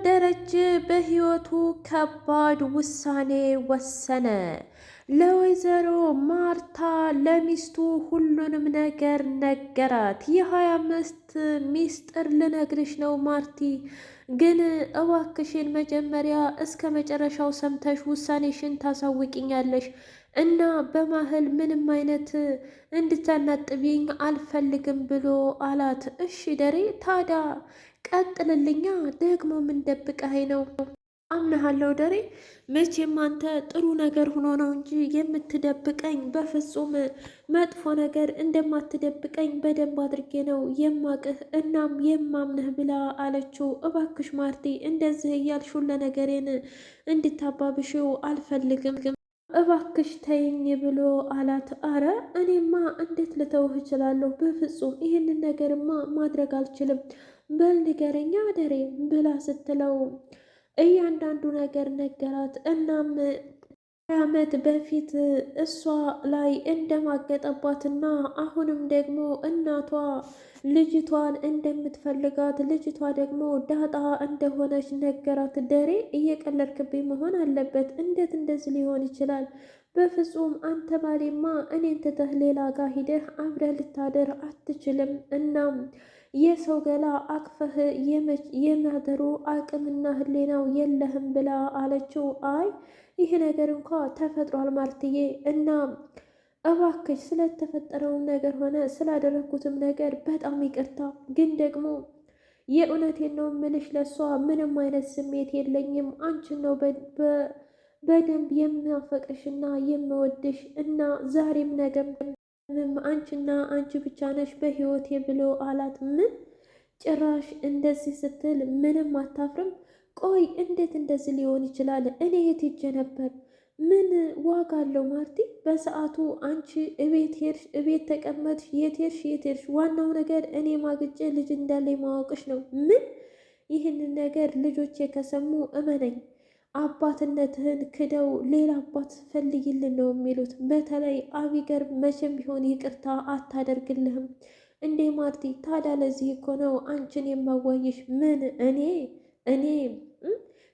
ደረጀ በህይወቱ ከባድ ውሳኔ ወሰነ። ለወይዘሮ ማርታ ለሚስቱ ሁሉንም ነገር ነገራት። የ25 ሚስጥር ልነግርሽ ነው ማርቲ፣ ግን እባክሽን መጀመሪያ እስከ መጨረሻው ሰምተሽ ውሳኔሽን ታሳውቂኛለሽ እና በማህል ምንም አይነት እንድታናጥቢኝ አልፈልግም ብሎ አላት። እሺ ደሬ ታዲያ ቀጥልልኛ፣ ደግሞ ምን ደብቀኸኝ ነው? አምናሃለሁ ደሬ፣ መቼም አንተ ጥሩ ነገር ሆኖ ነው እንጂ የምትደብቀኝ፣ በፍጹም መጥፎ ነገር እንደማትደብቀኝ በደንብ አድርጌ ነው የማቅህ እናም የማምንህ ብላ አለችው። እባክሽ ማርቲ እንደዚህ እያልሽው ለነገሬን እንድታባብሽው አልፈልግም፣ እባክሽ ተይኝ ብሎ አላት። አረ እኔማ እንዴት ልተውህ እችላለሁ? በፍጹም ይህንን ነገርማ ማድረግ አልችልም። በል ንገረኛ አደሬ ብላ ስትለው እያንዳንዱ ነገር ነገራት። እናም 20 ዓመት በፊት እሷ ላይ እንደማገጠባትና አሁንም ደግሞ እናቷ ልጅቷን እንደምትፈልጋት ልጅቷ ደግሞ ዳጣ እንደሆነች ነገራት። ደሬ እየቀለድክብኝ መሆን አለበት። እንዴት እንደዚህ ሊሆን ይችላል? በፍጹም አንተ ባሌማ እኔን ትተህ ሌላ ጋር ሂደህ አብረህ ልታደር አትችልም። እናም የሰው ገላ አቅፈህ የማደሩ አቅምና ህሌናው የለህም ብላ አለችው። አይ ይህ ነገር እንኳ ተፈጥሯል ማርትዬ፣ እና እባክሽ ስለተፈጠረው ነገር ሆነ ስላደረግኩትም ነገር በጣም ይቅርታ፣ ግን ደግሞ የእውነቴን ነው ምልሽ፣ ለሷ ምንም አይነት ስሜት የለኝም። አንቺን ነው በደንብ የምናፈቅሽና የምወድሽ እና ዛሬም ነገም አንቺና አንቺ ብቻ ነሽ በህይወቴ ብሎ አላት። ምን ጭራሽ እንደዚህ ስትል ምንም አታፍርም? ቆይ እንዴት እንደዚህ ሊሆን ይችላል? እኔ የት ሄጄ ነበር? ምን ዋጋ አለው ማርቲ? በሰዓቱ አንቺ እቤት ሄድሽ፣ እቤት ተቀመጥሽ፣ የት ሄድሽ? ዋናው ነገር እኔ ማግጬ ልጅ እንዳለኝ ማወቅሽ ነው። ምን? ይህንን ነገር ልጆቼ ከሰሙ እመነኝ አባትነትህን ክደው ሌላ አባት ፈልይልን ነው የሚሉት። በተለይ አቢገር መቼም ቢሆን ይቅርታ አታደርግልህም። እንዴ ማርቲ፣ ታዲያ ለዚህ እኮ ነው አንቺን የማዋይሽ። ምን እኔ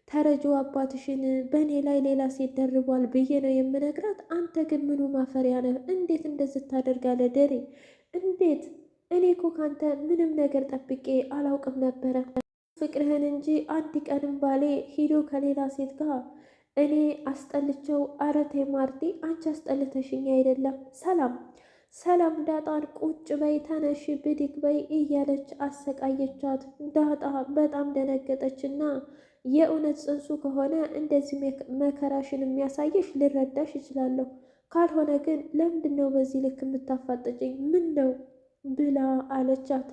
ተረጁ አባትሽን በእኔ ላይ ሌላ ሴት ደርቧል ብዬ ነው የምነግራት? አንተ ግን ምኑ ማፈሪያ ነህ? እንዴት እንደዚህ ታደርጋለህ? ደሬ እንዴት? እኔ እኮ ካንተ ምንም ነገር ጠብቄ አላውቅም ነበረ ፍቅርህን እንጂ አንድ ቀንም ባሌ ሂዶ ከሌላ ሴት ጋር እኔ አስጠልቸው። ኧረ ተይ ማርቲ፣ አንቺ አስጠልተሽኝ አይደለም። ሰላም ዳጣን ቁጭ በይ ተነሽ ብድግ በይ እያለች አሰቃየቻት። ዳጣ በጣም ደነገጠችና የእውነት ጽንሱ ከሆነ እንደዚህ መከራሽን የሚያሳየሽ ልረዳሽ ይችላለሁ፣ ካልሆነ ግን ለምንድን ነው በዚህ ልክ የምታፋጥጭኝ? ምን ነው ብላ አለቻት።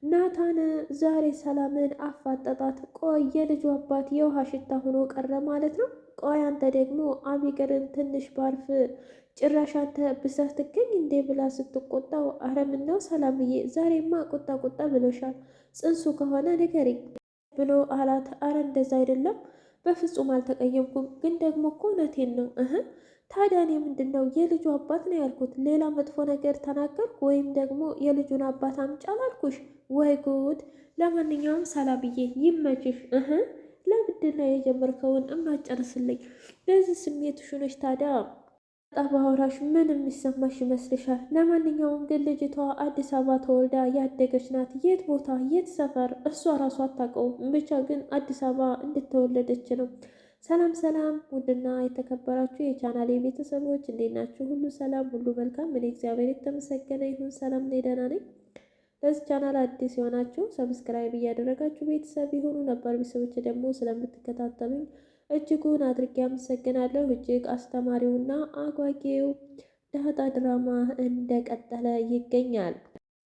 ናታን ዛሬ ሰላምን አፋጠጣት። ቆይ የልጁ አባት የውሃ ሽታ ሆኖ ቀረ ማለት ነው? ቆይ አንተ ደግሞ አቢገርን ትንሽ ባርፍ ጭራሽ አንተ ብሰህ ትገኝ እንዴ ብላ ስትቆጣው፣ አረ ምነው ሰላምዬ ዛሬማ ቁጣ ብሎሻል፣ ጽንሱ ከሆነ ንገሪኝ ብሎ አላት። አረ እንደዛ አይደለም፣ በፍጹም አልተቀየምኩም፣ ግን ደግሞ እኮ እውነቴን ነው። ታዲያ እኔ ምንድን ነው የልጁ አባት ነው ያልኩት? ሌላ መጥፎ ነገር ተናገርኩ ወይም ደግሞ የልጁን አባት አምጪ አላልኩሽ? ወይ ጉድ! ለማንኛውም ሰላምዬ ይመችሽ። ለምንድን ነው የጀመርከውን እማጨርስልኝ? በዚህ ስሜት ሹነሽ ታዲያ ባወራሽ ምን የሚሰማሽ ይመስልሻል? ለማንኛውም ግን ልጅቷ አዲስ አበባ ተወልዳ ያደገች ናት። የት ቦታ የት ሰፈር እሷ ራሷ አታውቀውም። ብቻ ግን አዲስ አበባ እንድትወለደች ነው። ሰላም ውድና የተከበራችሁ የቻናሌ ቤተሰቦች እንዴት ናችሁ? ሁሉ ሰላም፣ ሁሉ መልካም። እኔ እግዚአብሔር የተመሰገነ ይሁን ሰላም ነኝ፣ ደህና ነኝ። ለዚህ ቻናል አዲስ የሆናችሁ ሰብስክራይብ እያደረጋችሁ ቤተሰብ የሆኑ ነባር ቤተሰቦች ደግሞ ስለምትከታተሉኝ እጅጉን አድርጌ አመሰግናለሁ። እጅግ አስተማሪውና አጓጊው ዳጣ ድራማ እንደቀጠለ ይገኛል።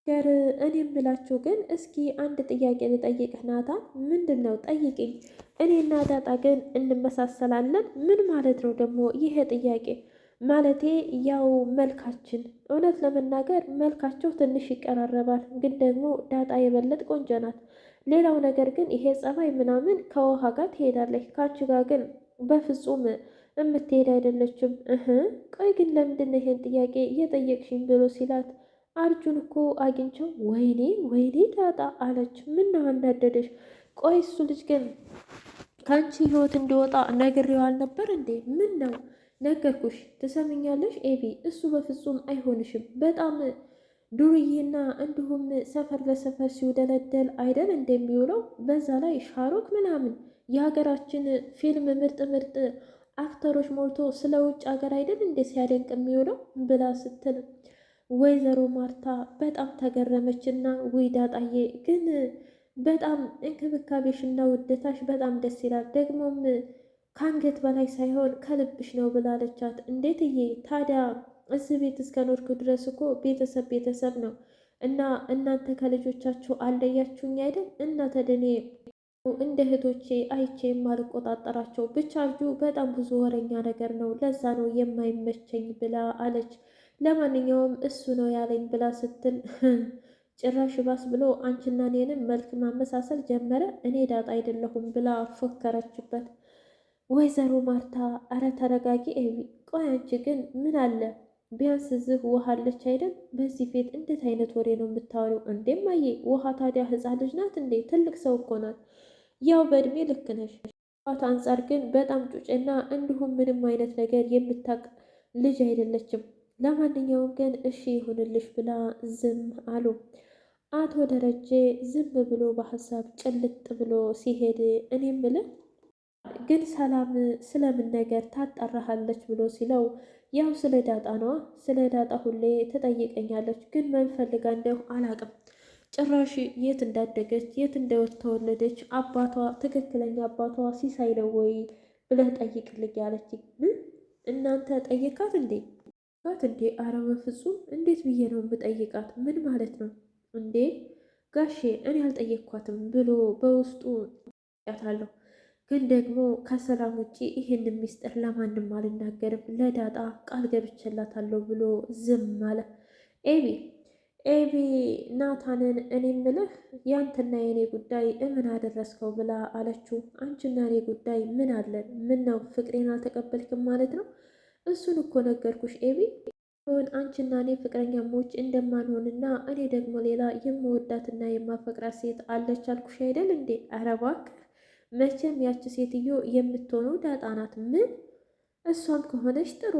እኔ የምላችሁ ግን እስኪ አንድ ጥያቄ ልጠይቅህ ናታን። ምንድን ነው? ጠይቅኝ። እኔና ዳጣ ግን እንመሳሰላለን? ምን ማለት ነው ደግሞ ይሄ ጥያቄ? ማለቴ ያው መልካችን፣ እውነት ለመናገር መልካቸው ትንሽ ይቀራረባል፣ ግን ደግሞ ዳጣ የበለጥ ቆንጆ ናት። ሌላው ነገር ግን ይሄ ጸባይ ምናምን ከውሃ ጋር ትሄዳለች፣ ከአንቺ ጋር ግን በፍጹም የምትሄድ አይደለችም። ቆይ ግን ለምንድን ነው ይሄን ጥያቄ እየጠየቅሽኝ ብሎ ሲላት አርጁን እኮ አግኝቸው። ወይኔ ዳጣ አለች። ምነው አናደደሽ? ቆይ እሱ ልጅ ግን ከአንቺ ህይወት እንዲወጣ ነግሬው አልነበር እንዴ? ምን ነው? ነገርኩሽ። ትሰምኛለሽ ኤቢ? እሱ በፍጹም አይሆንሽም። በጣም ዱርዬና እንዲሁም ሰፈር ለሰፈር ሲውደለደል አይደል እንደሚውለው። በዛ ላይ ሻሩክ ምናምን የሀገራችን ፊልም ምርጥ ምርጥ አክተሮች ሞልቶ ስለ ውጭ ሀገር አይደል እንዴ ሲያደንቅ የሚውለው ብላ ስትል ወይዘሮ ማርታ በጣም ተገረመችና ውይ ዳጣዬ ግን በጣም እንክብካቤሽና ውደታሽ በጣም ደስ ይላል። ደግሞም ከአንገት በላይ ሳይሆን ከልብሽ ነው ብላለቻት። እንዴትዬ ታዲያ እዚህ ቤት እስከ ኖርኩ ድረስ እኮ ቤተሰብ ቤተሰብ ነው እና እናንተ ከልጆቻችሁ አልለያችሁኝ አይደል? እና ተደኔ እንደ እህቶቼ አይቼ የማልቆጣጠራቸው ብቻ ልጁ በጣም ብዙ ወረኛ ነገር ነው፣ ለዛ ነው የማይመቸኝ ብላ አለች። ለማንኛውም እሱ ነው ያለኝ ብላ ስትል ጭራሽ ባስ ብሎ አንቺና እኔንም መልክ ማመሳሰል ጀመረ። እኔ ዳጣ አይደለሁም ብላ ፎከረችበት። ወይዘሮ ማርታ አረ ተረጋጊ ኤቢ። ቆይ አንቺ ግን ምን አለ ቢያንስ እዚህ ውሃ አለች አይደል? በዚህ ፊት እንዴት አይነት ወሬ ነው የምታወሪው? እንዴም አየ ውሃ ታዲያ ህፃን ልጅ ናት እንዴ? ትልቅ ሰው እኮ ናት። ያው በእድሜ ልክ ነሽ፣ አንጻር ግን በጣም ጩጬና እንዲሁም ምንም አይነት ነገር የምታውቅ ልጅ አይደለችም። ለማንኛውም ግን እሺ ይሁንልሽ ብላ ዝም አሉ። አቶ ደረጀ ዝም ብሎ በሀሳብ ጭልጥ ብሎ ሲሄድ እኔ ምልህ ግን ሰላም ስለምን ነገር ታጣራሃለች ብሎ ሲለው ያው ስለ ዳጣ ነዋ። ስለ ዳጣ ሁሌ ትጠይቀኛለች፣ ግን ምን ፈልጋ እንደው አላቅም። ጭራሽ የት እንዳደገች የት እንደተወለደች አባቷ ትክክለኛ አባቷ ሲሳይ ነው ወይ ብለህ ጠይቅልኝ አለችኝ። እናንተ ጠየቃት እንዴ? አረ በፍጹም እንዴት ብዬ ነው የምጠይቃት? ምን ማለት ነው እንዴ ጋሼ? እኔ አልጠየቅኳትም ብሎ በውስጡ ያታለሁ ግን ደግሞ ከሰላም ውጪ ይህን ሚስጥር ለማንም አልናገርም፣ ለዳጣ ቃል ገብቼላታለሁ ብሎ ዝም አለ። ኤቢ ናታንን እኔ ምልህ ያንተና የኔ ጉዳይ እምን አደረስከው ብላ አለችው። አንቺና እኔ ጉዳይ ምን አለን? ምን ነው ፍቅሬን አልተቀበልክም ማለት ነው? እሱን እኮ ነገርኩሽ ኤቢ። ሆን አንቺና እኔ ፍቅረኛሞች እንደማንሆንና እኔ ደግሞ ሌላ የምወዳትና የማፈቅራት ሴት አለች አልኩሽ አይደል እንዴ? ኧረ እባክህ መቼም ያቺ ሴትዮ የምትሆነው ዳጣ ናት። ምን? እሷም ከሆነች ጥሩ።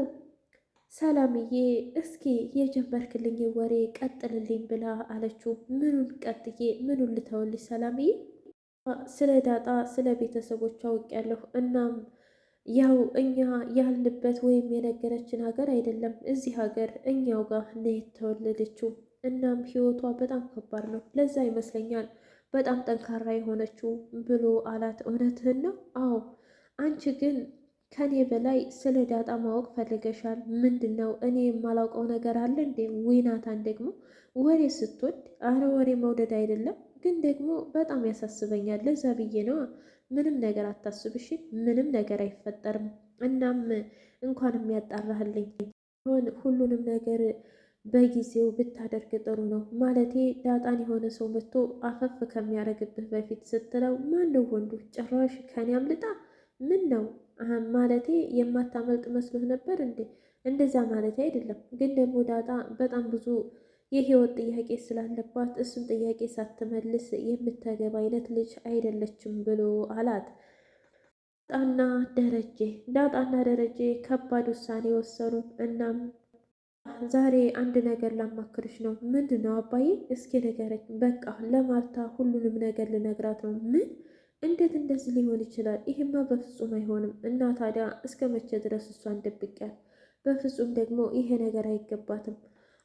ሰላምዬ እስኪ የጀመርክልኝ ወሬ ቀጥልልኝ ብላ አለችው። ምኑን ቀጥዬ ምኑን ልተውልሽ ሰላምዬ? ስለ ዳጣ ስለ ቤተሰቦቿ አውቄያለሁ። እናም ያው እኛ ያልንበት ወይም የነገረችን ሀገር አይደለም፣ እዚህ ሀገር እኛው ጋር ነው የተወለደችው። እናም ህይወቷ በጣም ከባድ ነው፣ ለዛ ይመስለኛል በጣም ጠንካራ የሆነችው ብሎ አላት። እውነትህን ነው? አዎ። አንቺ ግን ከኔ በላይ ስለ ዳጣ ማወቅ ፈልገሻል። ምንድን ነው? እኔ የማላውቀው ነገር አለ እንዴ? ዊናታን ደግሞ ወሬ ስትወድ፣ አረ ወሬ መውደድ አይደለም ግን ደግሞ በጣም ያሳስበኛል። ለዛ ብዬ ነዋ። ምንም ነገር አታስብሽ፣ ምንም ነገር አይፈጠርም። እናም እንኳን የሚያጣራህልኝ ሆን ሁሉንም ነገር በጊዜው ብታደርግ ጥሩ ነው። ማለቴ ዳጣን የሆነ ሰው መጥቶ አፈፍ ከሚያደርግብህ በፊት ስትለው ማነው ወንዱ? ጭራሽ ከኔ አምልጣ? ምን ነው ማለቴ የማታመልጥ መስሎህ ነበር እንዴ? እንደዛ ማለቴ አይደለም፣ ግን ደግሞ ዳጣ በጣም ብዙ የህይወት ጥያቄ ስላለባት እሱን ጥያቄ ሳትመልስ የምትገባ አይነት ልጅ አይደለችም ብሎ አላት። ዳጣና ደረጀ ከባድ ውሳኔ ወሰኑ። እናም ዛሬ አንድ ነገር ላማክርሽ ነው። ምንድን ነው አባዬ? እስኪ ንገረኝ። በቃ ለማርታ ሁሉንም ነገር ልነግራት ነው። ምን? እንዴት እንደዚህ ሊሆን ይችላል? ይህማ በፍጹም አይሆንም። እና ታዲያ እስከ መቼ ድረስ እሷን ደብቂያት? በፍጹም ደግሞ ይሄ ነገር አይገባትም።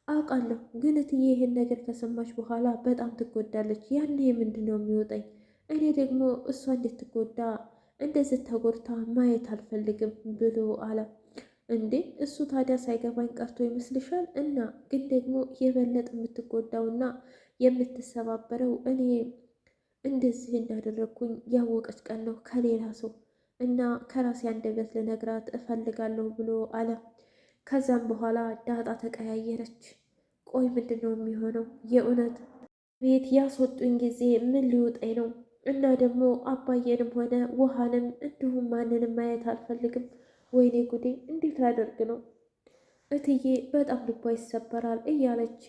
አውቃለሁ፣ ግን እትዬ ይህን ነገር ከሰማች በኋላ በጣም ትጎዳለች። ያኔ ምንድን ነው የሚወጣኝ? እኔ ደግሞ እሷ እንድትጎዳ እንደዚህ ተጎድታ ማየት አልፈልግም ብሎ አለ። እንዴ እሱ ታዲያ ሳይገባኝ ቀርቶ ይመስልሻል? እና ግን ደግሞ የበለጠ የምትጎዳውና የምትሰባበረው እኔ እንደዚህ እንዳደረግኩኝ ያወቀች ቀን ነው ከሌላ ሰው እና ከራሴ አንደበት ልነግራት እፈልጋለሁ ብሎ አለ። ከዛም በኋላ ዳጣ ተቀያየረች። ቆይ ምንድን ነው የሚሆነው? የእውነት ቤት ያስወጡኝ ጊዜ ምን ሊውጠኝ ነው? እና ደግሞ አባዬንም ሆነ ውሃንም እንዲሁም ማንንም ማየት አልፈልግም። ወይኔ ጉዴ እንዴት ላደርግ ነው? እትዬ በጣም ልቧ ይሰበራል እያለች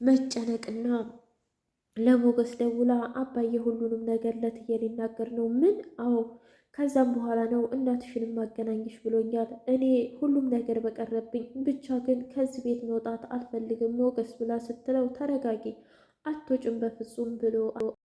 መጨነቅና ለሞገስ ደውላ አባዬ ሁሉንም ነገር ለትዬ ሊናገር ነው። ምን? አዎ። ከዛም በኋላ ነው እናትሽንም ማገናኘሽ ብሎኛል። እኔ ሁሉም ነገር በቀረብኝ፣ ብቻ ግን ከዚህ ቤት መውጣት አልፈልግም ሞገስ ብላ ስትለው ተረጋጊ፣ አትወጭም በፍጹም ብሎ